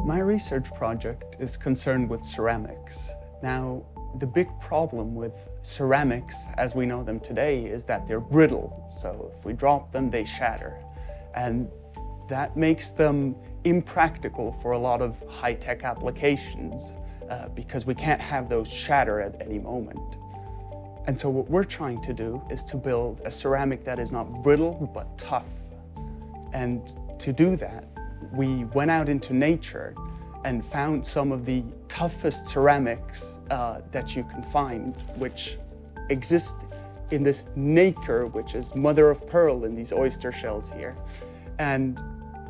My research project is concerned with ceramics. Now, the big problem with ceramics as we know them today is that they're brittle. So if we drop them, they shatter. And that makes them impractical for a lot of high-tech applications because we can't have those shatter at any moment. And so what we're trying to do is to build a ceramic that is not brittle, but tough. And to do that, we went out into nature and found some of the toughest ceramics that you can find, which exist in this nacre, which is mother of pearl in these oyster shells here. And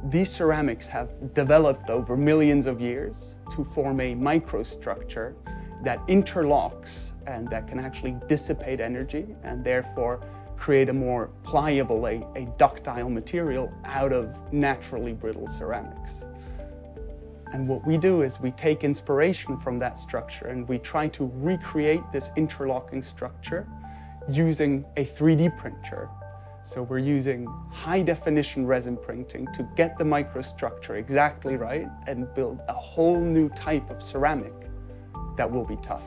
these ceramics have developed over millions of years to form a microstructure that interlocks and that can actually dissipate energy and therefore create a more pliable, a ductile material out of naturally brittle ceramics. And what we do is we take inspiration from that structure and we try to recreate this interlocking structure using a 3D printer. So we're using high-definition resin printing to get the microstructure exactly right and build a whole new type of ceramic that will be tough.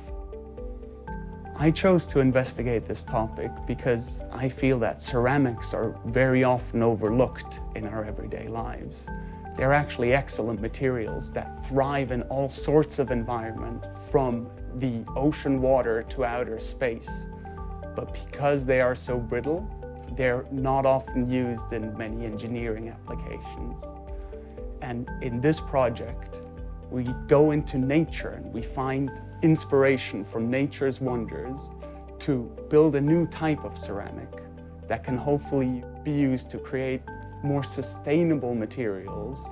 I chose to investigate this topic because I feel that ceramics are very often overlooked in our everyday lives. They're actually excellent materials that thrive in all sorts of environments, from the ocean water to outer space. But because they are so brittle, they're not often used in many engineering applications. And in this project, we go into nature and we find inspiration from nature's wonders to build a new type of ceramic that can hopefully be used to create more sustainable materials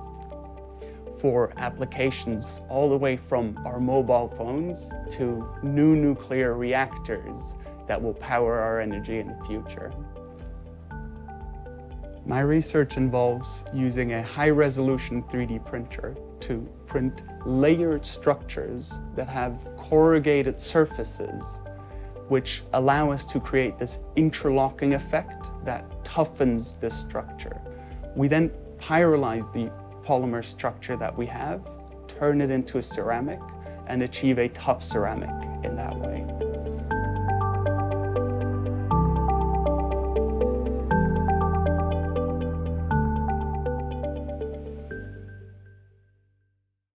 for applications all the way from our mobile phones to new nuclear reactors that will power our energy in the future. My research involves using a high-resolution 3D printer to print layered structures that have corrugated surfaces which allow us to create this interlocking effect that toughens this structure. We then pyrolyze the polymer structure that we have, turn it into a ceramic, and achieve a tough ceramic in that way.